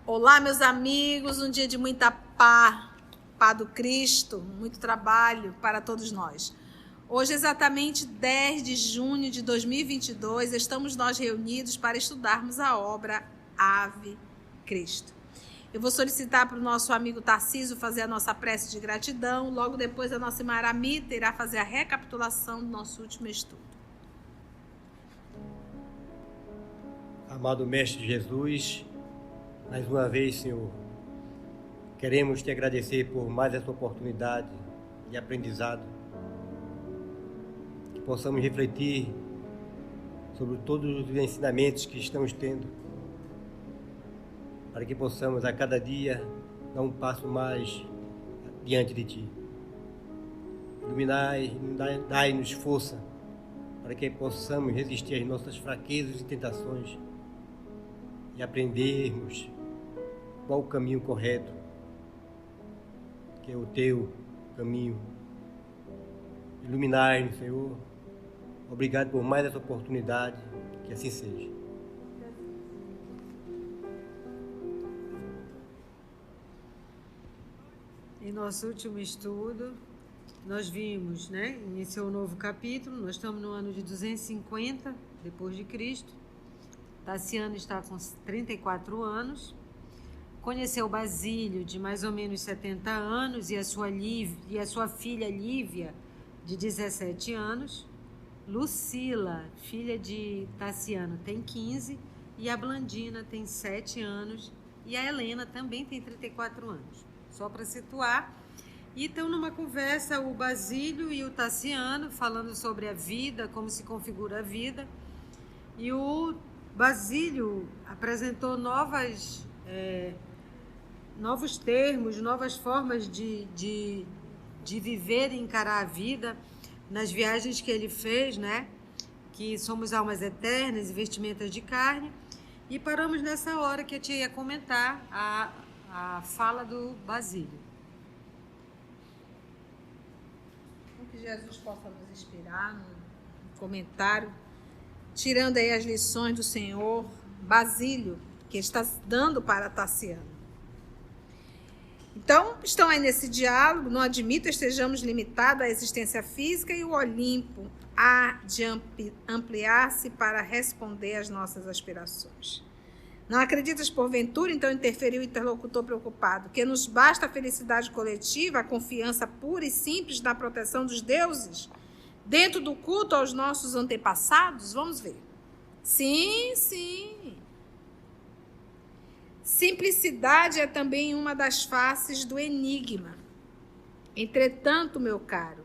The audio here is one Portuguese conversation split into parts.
Olá, meus amigos, um dia de muita paz do Cristo, muito trabalho para todos nós. Hoje, exatamente 10 de junho de 2022, estamos nós reunidos para estudarmos a obra Ave Cristo. Eu vou solicitar para o nosso amigo Tarcísio fazer a nossa prece de gratidão, logo depois a nossa irmã Aramita irá fazer a recapitulação do nosso último estudo. Amado Mestre Jesus, mais uma vez, Senhor, queremos te agradecer por mais essa oportunidade de aprendizado, que possamos refletir sobre todos os ensinamentos que estamos tendo, para que possamos a cada dia dar um passo mais diante de Ti. Iluminai, dai-nos força para que possamos resistir às nossas fraquezas e tentações e aprendermos qual o caminho correto, que é o Teu caminho. Iluminai-nos, Senhor. Obrigado por mais essa oportunidade, que assim seja. Em nosso último estudo, nós vimos, iniciou um novo capítulo, nós estamos no ano de 250 depois de Cristo. Tassiano está com 34 anos. Conheceu Basílio, de mais ou menos 70 anos, e a sua filha Lívia, de 17 anos. Lucila, filha de Tassiano, tem 15, e a Blandina tem 7 anos, e a Helena também tem 34 anos. Só para situar. E estão numa conversa o Basílio e o Tassiano, falando sobre a vida, como se configura a vida. E o Basílio apresentou novos termos, novas formas de viver e encarar a vida nas viagens que ele fez, que somos almas eternas e vestimentas de carne. E paramos nessa hora que a tia ia comentar a fala do Basílio. Que Jesus possa nos inspirar no comentário, tirando aí as lições do Senhor Basílio, que está dando para Tassiano. Então, estão aí nesse diálogo, não admito estejamos limitados à existência física e o Olimpo há de ampliar-se para responder às nossas aspirações. Não acreditas, porventura, então interferiu o interlocutor preocupado, que nos basta a felicidade coletiva, a confiança pura e simples na proteção dos deuses, dentro do culto aos nossos antepassados? Vamos ver. Sim. Simplicidade é também uma das faces do enigma. Entretanto, meu caro,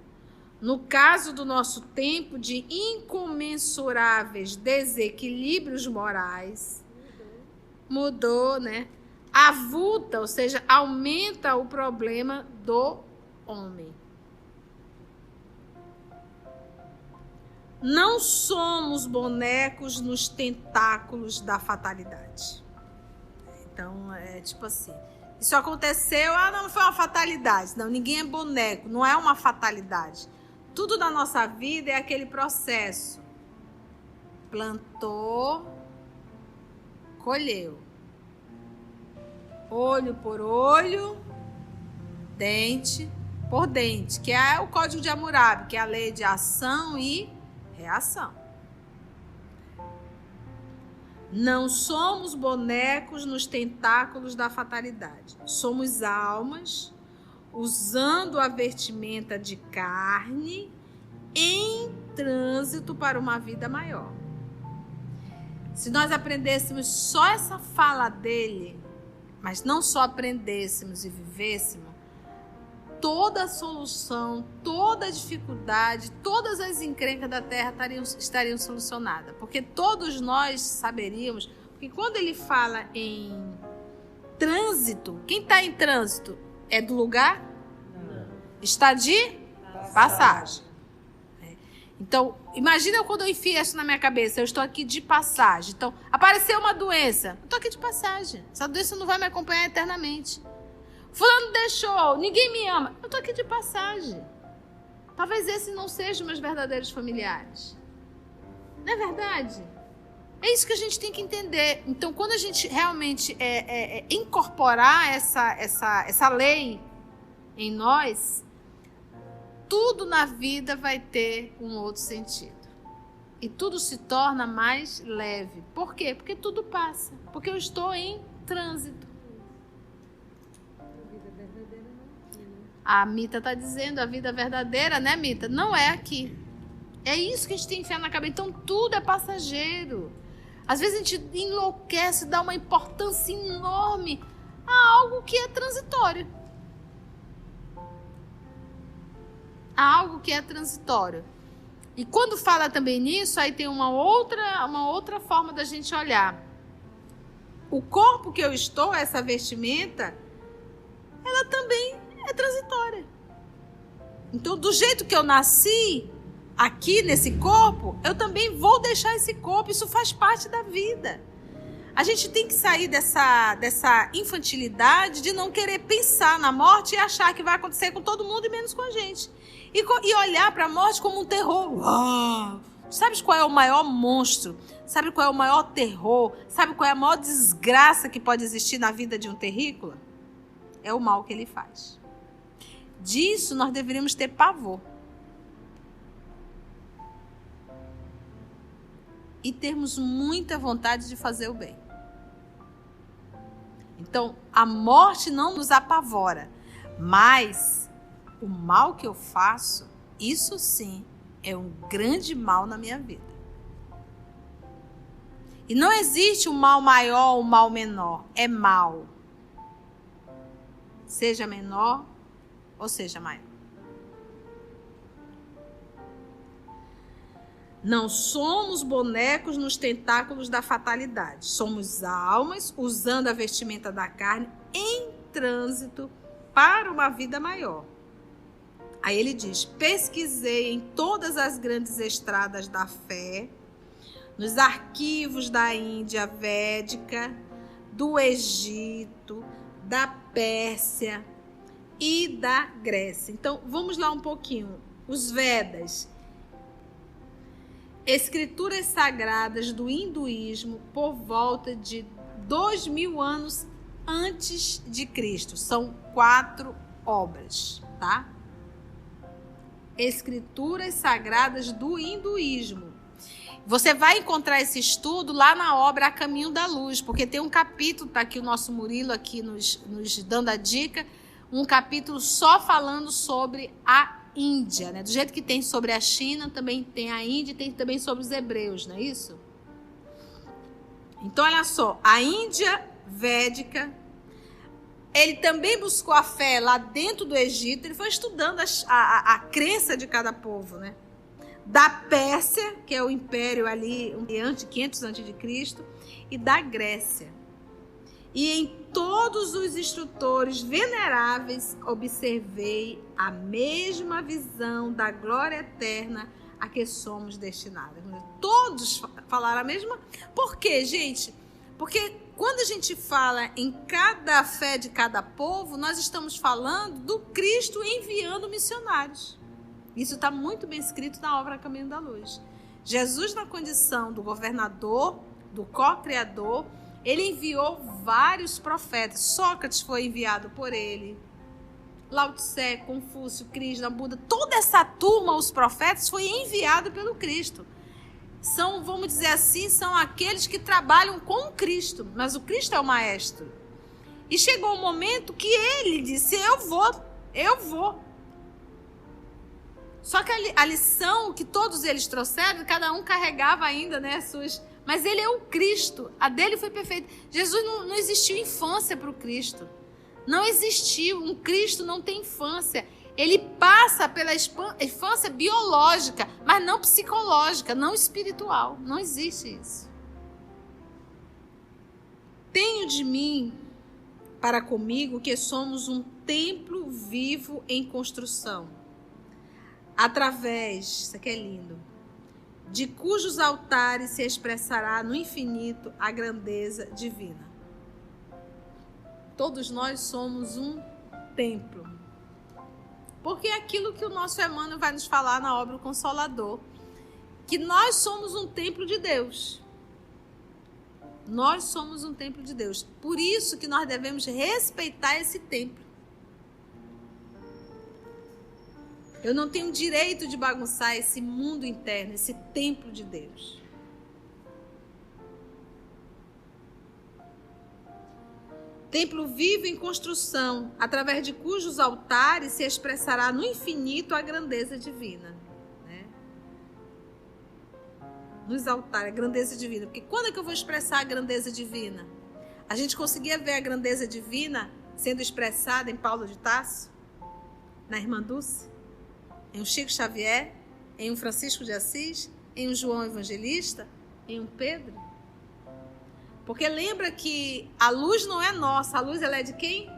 no caso do nosso tempo de incomensuráveis desequilíbrios morais, mudou, avulta, ou seja, aumenta o problema do homem. Não somos bonecos nos tentáculos da fatalidade. Então, é tipo assim, isso aconteceu, não foi uma fatalidade. Não, ninguém é boneco, não é uma fatalidade. Tudo na nossa vida é aquele processo. Plantou, colheu. Olho por olho, dente por dente, que é o Código de Hammurabi, que é a lei de ação e reação. Não somos bonecos nos tentáculos da fatalidade. Somos almas usando a vestimenta de carne em trânsito para uma vida maior. Se nós aprendêssemos só essa fala dele, mas não só aprendêssemos e vivêssemos, toda a solução, toda a dificuldade, todas as encrencas da Terra estariam solucionadas. Porque todos nós saberíamos, porque quando ele fala em trânsito, quem está em trânsito é do lugar? Não. Está de passagem. Então, imagina quando eu enfio isso na minha cabeça, eu estou aqui de passagem. Então, apareceu uma doença, eu estou aqui de passagem. Essa doença não vai me acompanhar eternamente. Fulano deixou, ninguém me ama, eu estou aqui de passagem. Talvez esses não sejam meus verdadeiros familiares. Não é verdade? É isso que a gente tem que entender. Então, quando a gente realmente incorporar essa lei em nós, tudo na vida vai ter um outro sentido. E tudo se torna mais leve. Por quê? Porque tudo passa. Porque eu estou em trânsito. A Mita está dizendo, a vida verdadeira, né, Mita? Não é aqui. É isso que a gente tem que enfiar na cabeça. Então, tudo é passageiro. Às vezes a gente enlouquece, dá uma importância enorme a algo que é transitório. A algo que é transitório. E quando fala também nisso, aí tem uma outra forma da gente olhar. O corpo que eu estou, essa vestimenta, ela também é transitória. Então, do jeito que eu nasci, aqui nesse corpo, eu também vou deixar esse corpo. Isso faz parte da vida. A gente tem que sair dessa infantilidade de não querer pensar na morte e achar que vai acontecer com todo mundo e menos com a gente. E olhar para a morte como um terror. Uau! Sabe qual é o maior monstro? Sabe qual é o maior terror? Sabe qual é a maior desgraça que pode existir na vida de um terrícola? É o mal que ele faz. Disso nós deveríamos ter pavor. E termos muita vontade de fazer o bem. Então, a morte não nos apavora, mas o mal que eu faço, isso sim, é um grande mal na minha vida. E não existe um mal maior ou um mal menor, é mal. Seja menor ou seja maior. Não somos bonecos nos tentáculos da fatalidade. Somos almas usando a vestimenta da carne em trânsito para uma vida maior. Aí ele diz, pesquisei em todas as grandes estradas da fé, nos arquivos da Índia Védica, do Egito, da Pérsia e da Grécia. Então, vamos lá um pouquinho. Os Vedas, escrituras sagradas do hinduísmo por volta de 2000 anos antes de Cristo. São 4 obras, tá? Escrituras sagradas do hinduísmo. Você vai encontrar esse estudo lá na obra A Caminho da Luz, porque tem um capítulo, tá aqui o nosso Murilo aqui nos dando a dica, um capítulo só falando sobre a Índia, né? Do jeito que tem sobre a China, também tem a Índia e tem também sobre os hebreus, não é isso? Então, olha só, a Índia Védica, ele também buscou a fé lá dentro do Egito, ele foi estudando a crença de cada povo, né? Da Pérsia, que é o império ali, 500 a.C., e da Grécia. E em todos os instrutores veneráveis observei a mesma visão da glória eterna a que somos destinados. Todos falaram a mesma. Por quê, gente? Porque quando a gente fala em cada fé de cada povo, nós estamos falando do Cristo enviando missionários. Isso está muito bem escrito na obra Caminho da Luz. Jesus, na condição do governador, do co-criador, ele enviou vários profetas. Sócrates foi enviado por ele. Lao Tse, Confúcio, Krishna, Buda, toda essa turma, os profetas, foi enviado pelo Cristo. São, vamos dizer assim, são aqueles que trabalham com o Cristo, mas o Cristo é o maestro. E chegou um momento que ele disse, eu vou. Só que a lição que todos eles trouxeram, cada um carregava ainda, né, suas... Mas ele é o Cristo, a dele foi perfeita. Jesus não existiu infância para o Cristo. Não existiu, um Cristo não tem infância. Ele passa pela infância biológica, mas não psicológica, não espiritual. Não existe isso. Tenho de mim para comigo que somos um templo vivo em construção. Através, isso aqui é lindo, de cujos altares se expressará no infinito a grandeza divina. Todos nós somos um templo. Porque é aquilo que o nosso Emmanuel vai nos falar na obra O Consolador, que nós somos um templo de Deus. Nós somos um templo de Deus. Por isso que nós devemos respeitar esse templo. Eu não tenho direito de bagunçar esse mundo interno, esse templo de Deus. Templo vivo em construção, através de cujos altares se expressará no infinito a grandeza divina. Né? Nos altares, a grandeza divina. Porque quando é que eu vou expressar a grandeza divina? A gente conseguia ver a grandeza divina sendo expressada em Paulo de Tarso, na Irmã Dulce, em um Chico Xavier, em um Francisco de Assis, em um João Evangelista, em um Pedro. Porque lembra que a luz não é nossa, a luz ela é de quem?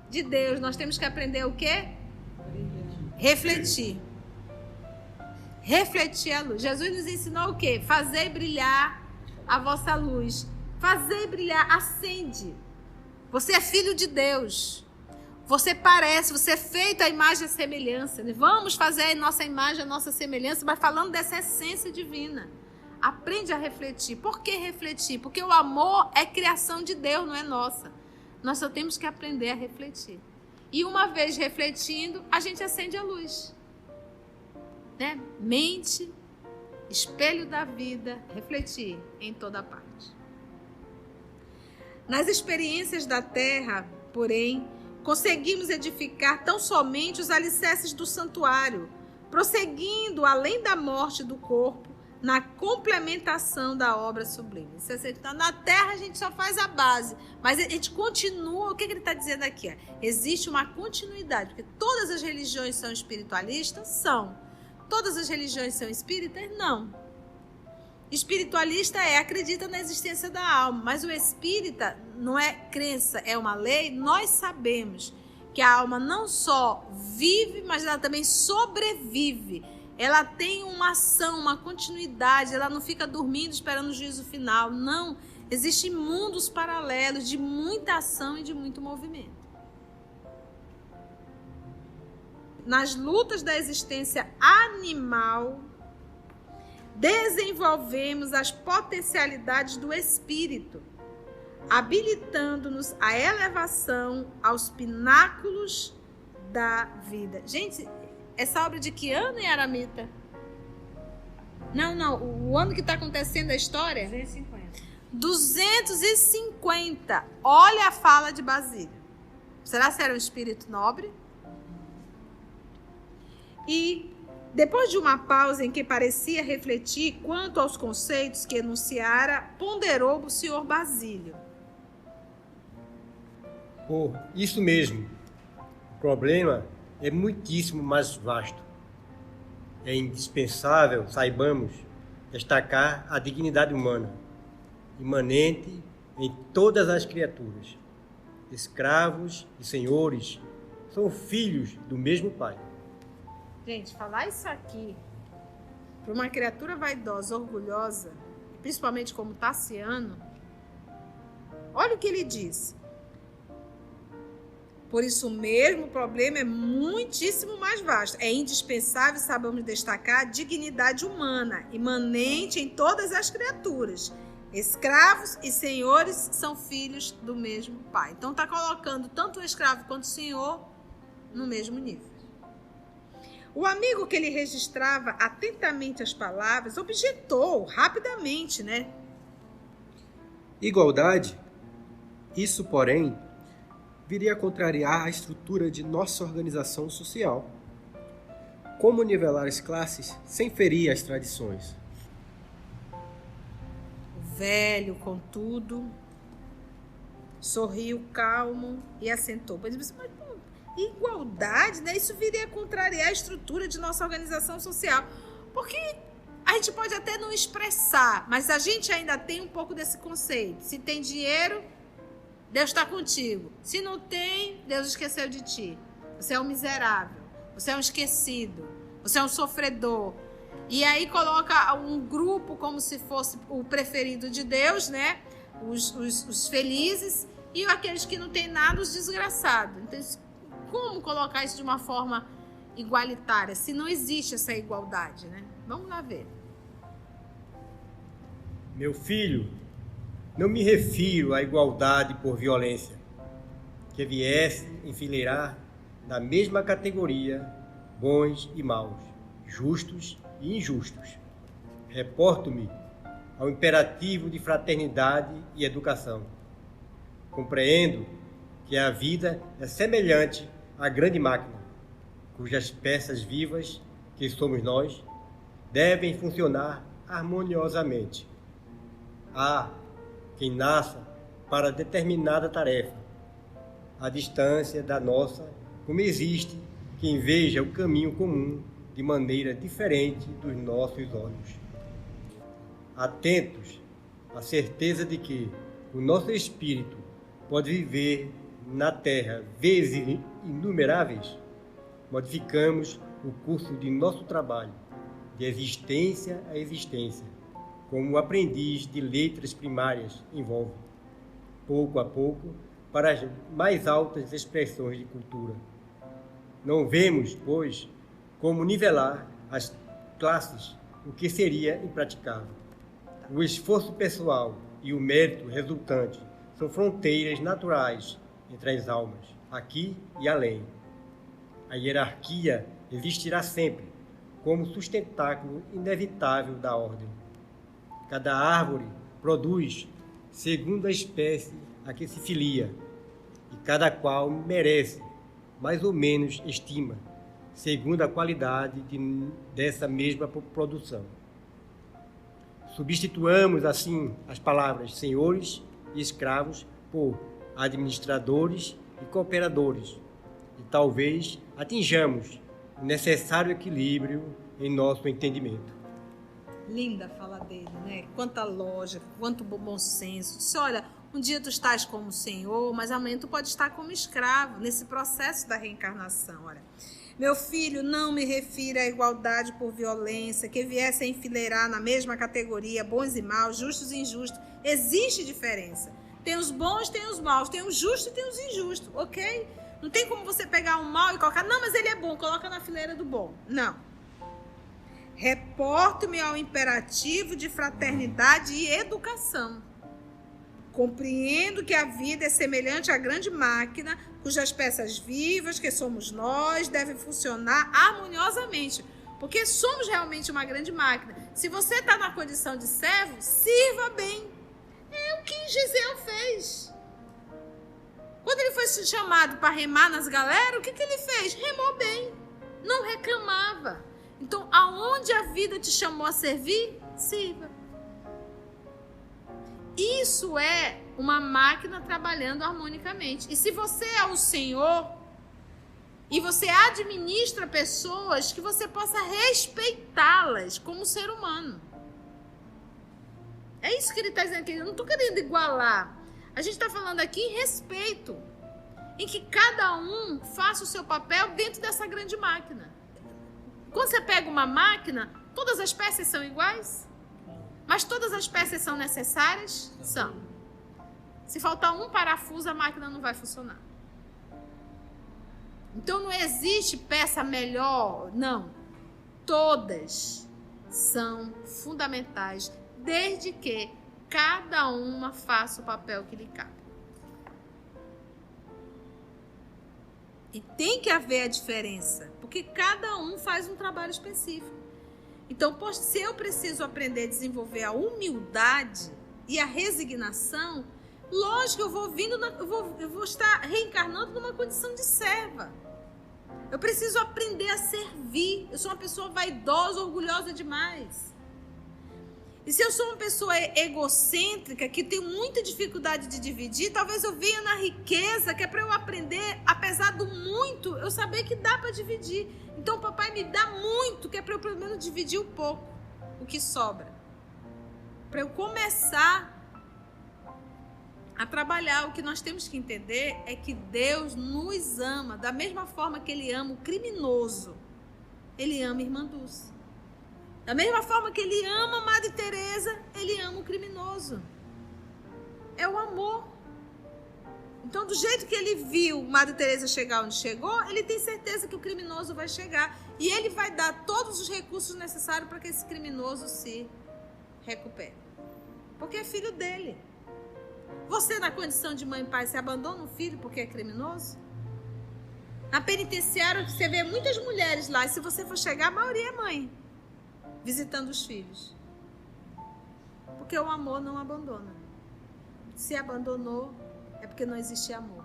De Deus. Nós temos que aprender o quê? Refletir. Refletir a luz. Jesus nos ensinou o quê? Fazer brilhar a vossa luz. Fazer brilhar, acende. Você é filho de Deus. Você parece, você é feito à imagem e semelhança. Vamos fazer a nossa imagem, a nossa semelhança, mas falando dessa essência divina. Aprende a refletir. Por que refletir? Porque o amor é criação de Deus, não é nossa. Nós só temos que aprender a refletir. E uma vez refletindo, a gente acende a luz. Né? Mente, espelho da vida, refletir em toda parte. Nas experiências da terra, porém, conseguimos edificar tão somente os alicerces do santuário, prosseguindo além da morte do corpo, na complementação da obra sublime. Então, na terra a gente só faz a base, mas a gente continua. O que ele está dizendo aqui? Existe uma continuidade, porque todas as religiões são espiritualistas? São. Todas as religiões são espíritas? Não. Espiritualista acredita na existência da alma, mas o espírita não é crença, é uma lei. Nós sabemos que a alma não só vive, mas ela também sobrevive. Ela tem uma ação, uma continuidade, ela não fica dormindo esperando o juízo final. Não, existem mundos paralelos de muita ação e de muito movimento. Nas lutas da existência animal, desenvolvemos as potencialidades do espírito, habilitando-nos à elevação aos pináculos da vida. Gente, essa obra de que ano, Aramita? Não, o ano que está acontecendo a história? 250. 250. Olha a fala de Basílio. Será que era um espírito nobre? E depois de uma pausa em que parecia refletir quanto aos conceitos que enunciara, ponderou o senhor Basílio. Isso mesmo. O problema é muitíssimo mais vasto. É indispensável, saibamos, destacar a dignidade humana, imanente em todas as criaturas. Escravos e senhores são filhos do mesmo Pai. Gente, falar isso aqui para uma criatura vaidosa, orgulhosa, principalmente como Tassiano, olha o que ele diz. Por isso mesmo, o problema é muitíssimo mais vasto. É indispensável, sabemos destacar, a dignidade humana, imanente em todas as criaturas. Escravos e senhores são filhos do mesmo Pai. Então, está colocando tanto o escravo quanto o senhor no mesmo nível. O amigo que ele registrava atentamente as palavras objetou rapidamente, né? Igualdade? Isso, porém, viria a contrariar a estrutura de nossa organização social. Como nivelar as classes sem ferir as tradições? O velho, contudo, sorriu calmo e assentou. Mas igualdade, né? Isso viria a contrariar a estrutura de nossa organização social. Porque a gente pode até não expressar, mas a gente ainda tem um pouco desse conceito. Se tem dinheiro, Deus está contigo. Se não tem, Deus esqueceu de ti. Você é um miserável. Você é um esquecido. Você é um sofredor. E aí coloca um grupo como se fosse o preferido de Deus, né? Os felizes, e aqueles que não têm nada, os desgraçados. Então, como colocar isso de uma forma igualitária, se não existe essa igualdade, né? Vamos lá ver. Meu filho, não me refiro à igualdade por violência, que viesse enfileirar na mesma categoria bons e maus, justos e injustos. Reporto-me ao imperativo de fraternidade e educação. Compreendo que a vida é semelhante à grande máquina, cujas peças vivas, que somos nós, devem funcionar harmoniosamente. Há quem nasça para determinada tarefa, à distância da nossa, como existe quem veja o caminho comum de maneira diferente dos nossos olhos. Atentos à certeza de que o nosso espírito pode viver na Terra vezes inumeráveis, modificamos o curso de nosso trabalho, de existência a existência, como o aprendiz de letras primárias envolve, pouco a pouco, para as mais altas expressões de cultura. Não vemos, pois, como nivelar as classes, o que seria impraticável. O esforço pessoal e o mérito resultante são fronteiras naturais entre as almas, aqui e além. A hierarquia existirá sempre, como sustentáculo inevitável da ordem. Cada árvore produz segundo a espécie a que se filia, e cada qual merece, mais ou menos estima, segundo a qualidade dessa mesma produção. Substituamos, assim, as palavras senhores e escravos por administradores e cooperadores, e talvez atinjamos o necessário equilíbrio em nosso entendimento. Linda a fala dele, né? Quanta lógica, quanto bom senso. Disse, olha, um dia tu estás como senhor, mas amanhã tu pode estar como escravo, nesse processo da reencarnação. Olha, meu filho, não me refiro à igualdade por violência, que viesse a enfileirar na mesma categoria bons e maus, justos e injustos. Existe diferença. Tem os bons, tem os maus, tem os justos e tem os injustos, ok? Não tem como você pegar um mal e colocar, não, mas ele é bom, coloca na fileira do bom. Não. Reporto-me ao imperativo de fraternidade e educação. Compreendo que a vida é semelhante à grande máquina, cujas peças vivas, que somos nós, devem funcionar harmoniosamente. Porque somos realmente uma grande máquina. Se você está na condição de servo, sirva bem. É o que Gisele fez. Quando ele foi chamado para remar nas galeras, o que ele fez? Remou bem. Não reclamava. Então, aonde a vida te chamou a servir, sirva. Isso é uma máquina trabalhando harmonicamente. E se você é o Senhor e você administra pessoas, que você possa respeitá-las como ser humano. É isso que ele está dizendo aqui. Eu não estou querendo igualar. A gente está falando aqui em respeito, em que cada um faça o seu papel dentro dessa grande máquina. Quando você pega uma máquina, todas as peças são iguais? Mas todas as peças são necessárias? São. Se faltar um parafuso, a máquina não vai funcionar. Então não existe peça melhor, não. Todas são fundamentais, desde que cada uma faça o papel que lhe cabe. E tem que haver a diferença, porque cada um faz um trabalho específico. Então, se eu preciso aprender a desenvolver a humildade e a resignação, lógico, eu vou estar reencarnando numa condição de serva. Eu preciso aprender a servir. Eu sou uma pessoa vaidosa, orgulhosa demais. E se eu sou uma pessoa egocêntrica, que tem muita dificuldade de dividir, talvez eu venha na riqueza, que é para eu aprender, apesar do muito, eu saber que dá para dividir. Então o papai me dá muito, que é para eu pelo menos dividir um pouco, o que sobra. Para eu começar a trabalhar. O que nós temos que entender é que Deus nos ama, da mesma forma que Ele ama o criminoso, Ele ama a irmã Dulce. Da mesma forma que ele ama a Madre Teresa, ele ama o criminoso. É o amor. Então, do jeito que ele viu Madre Teresa chegar onde chegou, ele tem certeza que o criminoso vai chegar. E ele vai dar todos os recursos necessários para que esse criminoso se recupere. Porque é filho dele. Você, na condição de mãe e pai, se abandona um filho porque é criminoso? Na penitenciária, você vê muitas mulheres lá. E se você for chegar, a maioria é mãe, visitando os filhos. Porque o amor não abandona. Se abandonou, é porque não existe amor.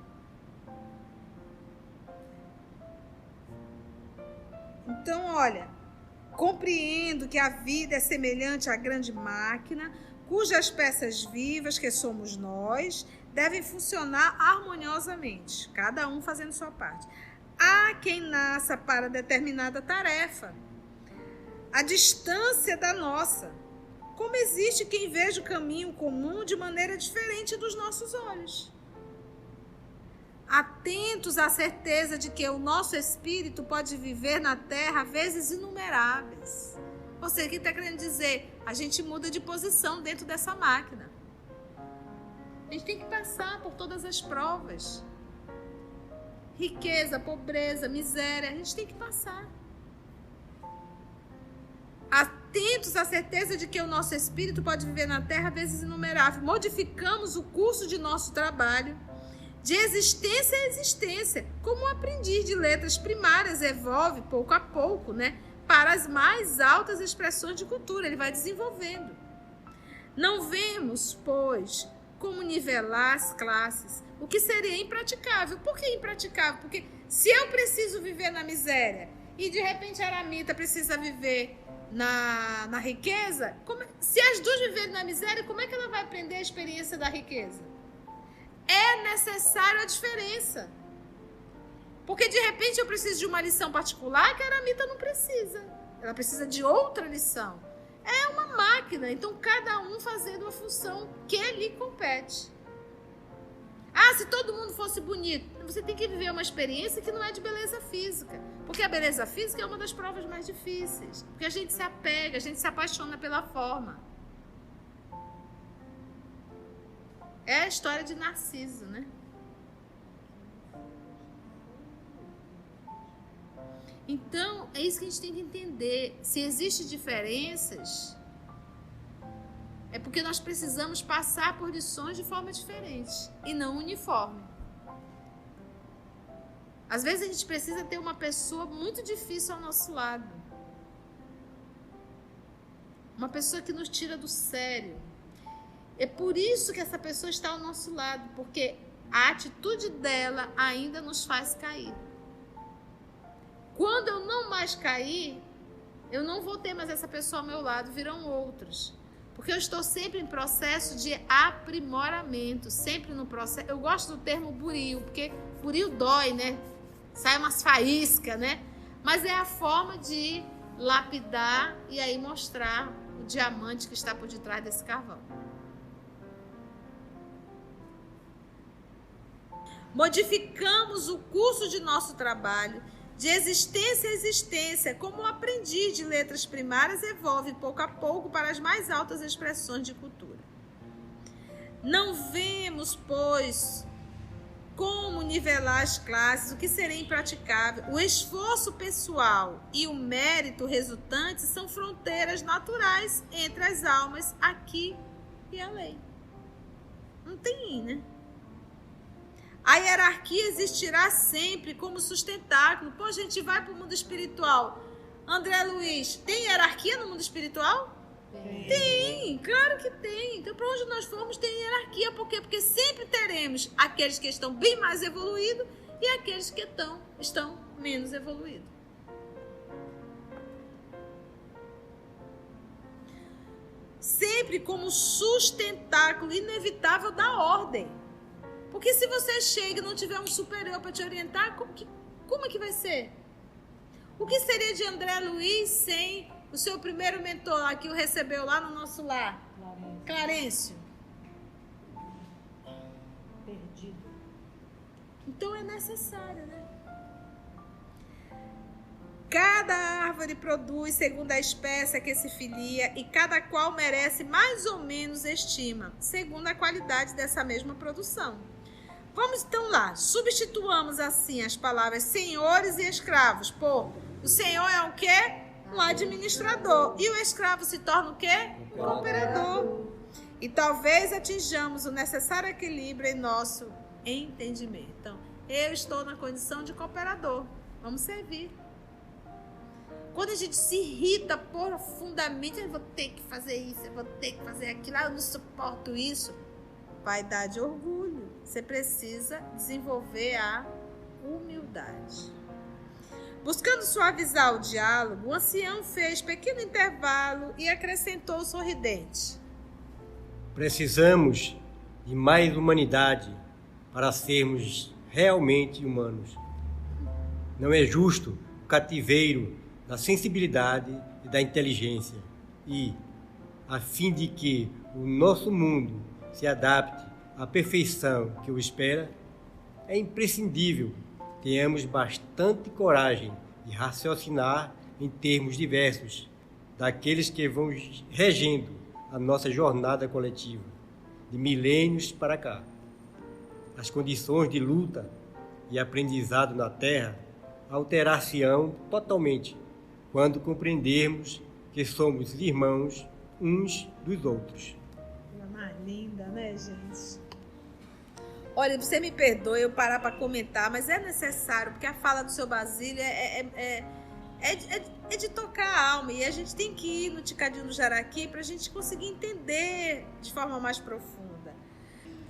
Então, olha, compreendo que a vida é semelhante à grande máquina, cujas peças vivas, que somos nós, devem funcionar harmoniosamente, cada um fazendo sua parte. Há quem nasça para determinada tarefa, a distância da nossa, como existe quem veja o caminho comum de maneira diferente dos nossos olhos. Atentos à certeza de que o nosso espírito pode viver na Terra vezes inumeráveis. Você que está querendo dizer, a gente muda de posição dentro dessa máquina. A gente tem que passar por todas as provas. Riqueza, pobreza, miséria, a gente tem que passar. Atentos à certeza de que o nosso espírito pode viver na Terra vezes inumeráveis. Modificamos o curso de nosso trabalho de existência a existência, como um aprendiz de letras primárias evolve pouco a pouco, né, para as mais altas expressões de cultura. Ele vai desenvolvendo. Não vemos, pois, como nivelar as classes, o que seria impraticável. Por que impraticável? Porque se eu preciso viver na miséria e de repente a Aramita precisa viver na riqueza, se as duas viverem na miséria, como é que ela vai aprender a experiência da riqueza? É necessário a diferença. Porque de repente eu preciso de uma lição particular que a Aramita não precisa. Ela precisa de outra lição. É uma máquina, então cada um fazendo a função que lhe compete. Ah, se todo mundo fosse bonito, você tem que viver uma experiência que não é de beleza física. Porque a beleza física é uma das provas mais difíceis. Porque a gente se apega, a gente se apaixona pela forma. É a história de Narciso, né? Então, é isso que a gente tem que entender. Se existem diferenças, é porque nós precisamos passar por lições de forma diferente e não uniforme. Às vezes a gente precisa ter uma pessoa muito difícil ao nosso lado. Uma pessoa que nos tira do sério. É por isso que essa pessoa está ao nosso lado, porque a atitude dela ainda nos faz cair. Quando eu não mais cair, eu não vou ter mais essa pessoa ao meu lado, virão outros. Porque eu estou sempre em processo de aprimoramento, sempre no processo. Eu gosto do termo buril, porque buril dói, né? Sai umas faíscas, né? Mas é a forma de lapidar e aí mostrar o diamante que está por detrás desse carvão. Modificamos o curso de nosso trabalho de existência a existência, como um aprendiz de letras primárias evolve pouco a pouco para as mais altas expressões de cultura. Não vemos, pois, como nivelar as classes, o que seria impraticável. O esforço pessoal e o mérito resultante são fronteiras naturais entre as almas aqui e além. Não tem, né? A hierarquia existirá sempre como sustentáculo. Pô, a gente vai para o mundo espiritual. André Luiz, tem hierarquia no mundo espiritual? Tem, claro que tem. Então, para onde nós formos, tem hierarquia. Por quê? Porque sempre teremos aqueles que estão bem mais evoluídos e aqueles que estão menos evoluídos. Sempre como sustentáculo inevitável da ordem. Porque se você chega e não tiver um superior para te orientar, como é que vai ser? O que seria de André Luiz sem o seu primeiro mentor lá, que o recebeu lá no nosso lar? Clarencio. Perdido. Então é necessário, né? Cada árvore produz segundo a espécie a que se filia, e cada qual merece mais ou menos estima, segundo a qualidade dessa mesma produção. Vamos então lá, substituamos assim as palavras senhores e escravos por o senhor é o quê? Um administrador. E o escravo se torna o quê? Cooperador. E talvez atinjamos o necessário equilíbrio em nosso entendimento. Então, eu estou na condição de cooperador. Vamos servir. Quando a gente se irrita profundamente, eu vou ter que fazer isso, eu vou ter que fazer aquilo, eu não suporto isso. Vaidade e orgulho. Você precisa desenvolver a humildade. Buscando suavizar o diálogo, o ancião fez pequeno intervalo e acrescentou sorridente. Precisamos de mais humanidade para sermos realmente humanos. Não é justo o cativeiro da sensibilidade e da inteligência e, a fim de que o nosso mundo se adapte à perfeição que o espera, é imprescindível que tenhamos bastante coragem de raciocinar em termos diversos daqueles que vão regendo a nossa jornada coletiva, de milênios para cá. As condições de luta e aprendizado na Terra alterar-se-ão totalmente quando compreendermos que somos irmãos uns dos outros. Coisa mais linda, né, gente? Olha, você me perdoe eu parar para comentar, mas é necessário, porque a fala do seu Basílio é de tocar a alma, e a gente tem que ir no Ticadinho do Jaraqui para a gente conseguir entender de forma mais profunda.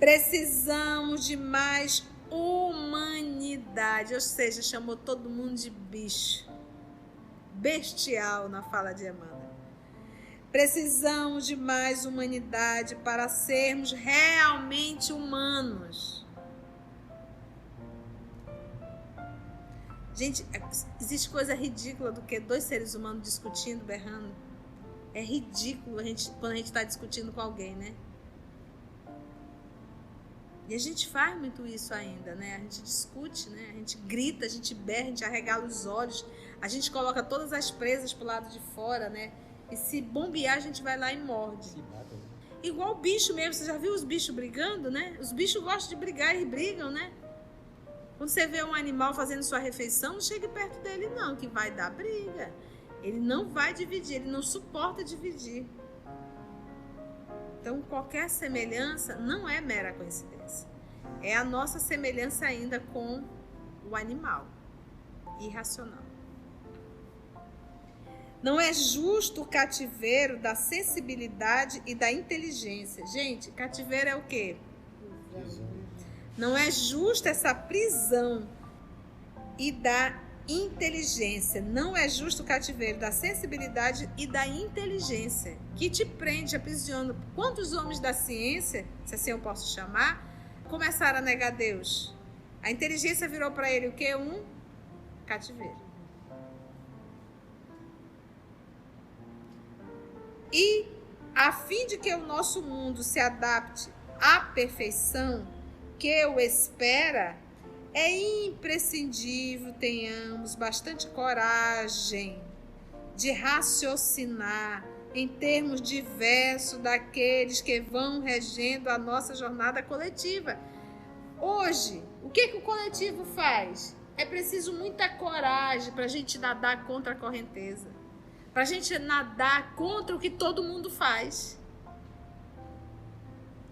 Precisamos de mais humanidade, ou seja, chamou todo mundo de bicho. Bestial na fala de Emmanuel. Precisamos de mais humanidade para sermos realmente humanos. Gente, existe coisa ridícula do que dois seres humanos discutindo, berrando. É ridículo quando a gente está discutindo com alguém, né? E a gente faz muito isso ainda, né? A gente discute, né? A gente grita, a gente berra, a gente arregala os olhos, a gente coloca todas as presas pro lado de fora, né? E se bombear, a gente vai lá e morde. Igual o bicho mesmo, você já viu os bichos brigando, né? Os bichos gostam de brigar e brigam, né? Quando você vê um animal fazendo sua refeição, não chegue perto dele não, que vai dar briga. Ele não vai dividir, ele não suporta dividir. Então, qualquer semelhança não é mera coincidência. É a nossa semelhança ainda com o animal irracional. Não é justo o cativeiro da sensibilidade e da inteligência. Gente, cativeiro é o quê? Não é justa essa prisão e da inteligência. Não é justo o cativeiro da sensibilidade e da inteligência, que te prende, aprisiona. Quantos homens da ciência, se assim eu posso chamar, começaram a negar Deus? A inteligência virou para ele o quê? Um cativeiro. E, a fim de que o nosso mundo se adapte à perfeição que o espera, é imprescindível tenhamos bastante coragem de raciocinar em termos diversos daqueles que vão regendo a nossa jornada coletiva. Hoje, o que o coletivo faz? É preciso muita coragem para a gente nadar contra a correnteza, para a gente nadar contra o que todo mundo faz.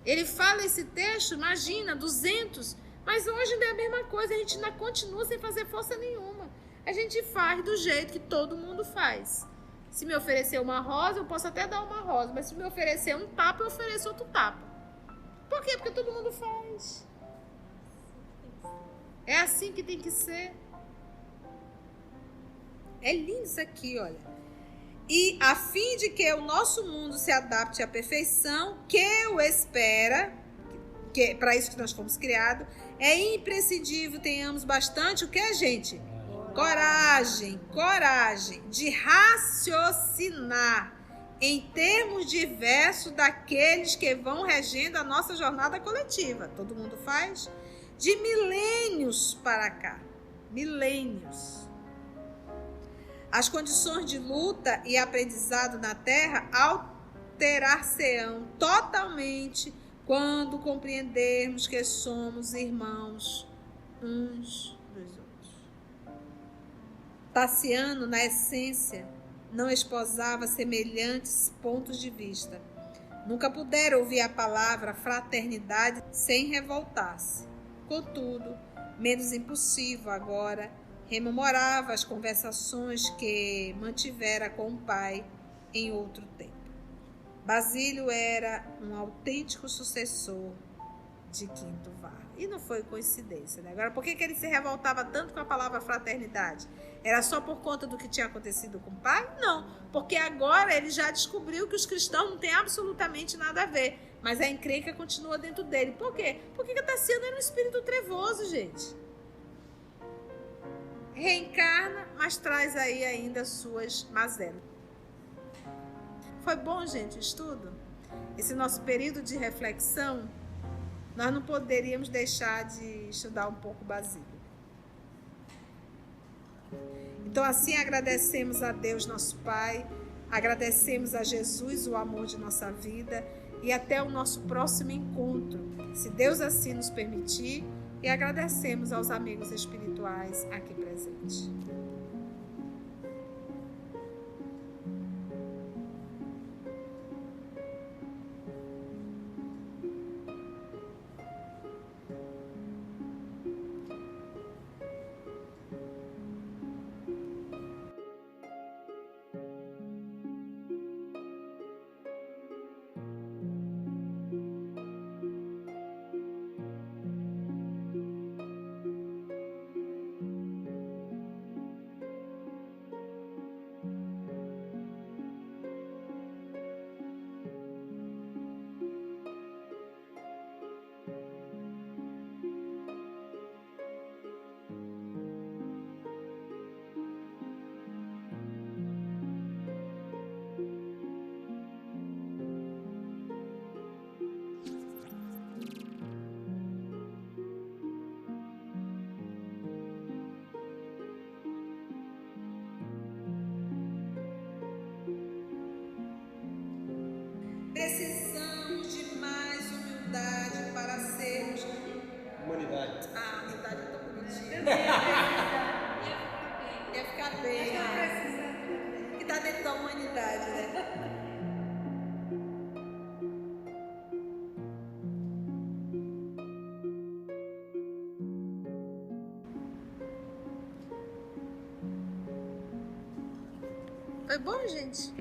Ele fala esse texto, imagina, 200, mas hoje não é a mesma coisa, a gente ainda continua sem fazer força nenhuma. A gente faz do jeito que todo mundo faz. Se me oferecer uma rosa, eu posso até dar uma rosa, mas se me oferecer um tapa, eu ofereço outro tapa. Por quê? Porque todo mundo faz. É assim que tem que ser. É lindo isso aqui, olha. E a fim de que o nosso mundo se adapte à perfeição que o espera, que para isso que nós fomos criados, é imprescindível tenhamos bastante o que, gente? Coragem de raciocinar em termos diversos daqueles que vão regendo a nossa jornada coletiva. Todo mundo faz? De milênios para cá. Milênios. As condições de luta e aprendizado na terra alterar-se-ão totalmente quando compreendermos que somos irmãos uns dos outros. Tassiano, na essência, não esposava semelhantes pontos de vista. Nunca pudera ouvir a palavra fraternidade sem revoltar-se. Contudo, menos impulsivo agora, rememorava as conversações que mantivera com o pai em outro tempo. Basílio era um autêntico sucessor de Quinto Varro. E não foi coincidência, né? Agora, por que ele se revoltava tanto com a palavra fraternidade? Era só por conta do que tinha acontecido com o pai? Não, porque agora ele já descobriu que os cristãos não têm absolutamente nada a ver. Mas a encrenca continua dentro dele. Por quê? Porque Tassiano era um espírito trevoso, gente. Reencarna, mas traz aí ainda suas mazelas. Foi bom, gente, o estudo? Esse nosso período de reflexão, nós não poderíamos deixar de estudar um pouco Basílio. Então, assim, agradecemos a Deus, nosso Pai, agradecemos a Jesus, o amor de nossa vida, e até o nosso próximo encontro, se Deus assim nos permitir, e agradecemos aos amigos espirituais aqui presentes. Precisamos de mais humildade para sermos... Humanidade. Ah, humildade é tão bonitinha. Ia ficar bem. Que tá dentro da humanidade, né? Foi bom, gente?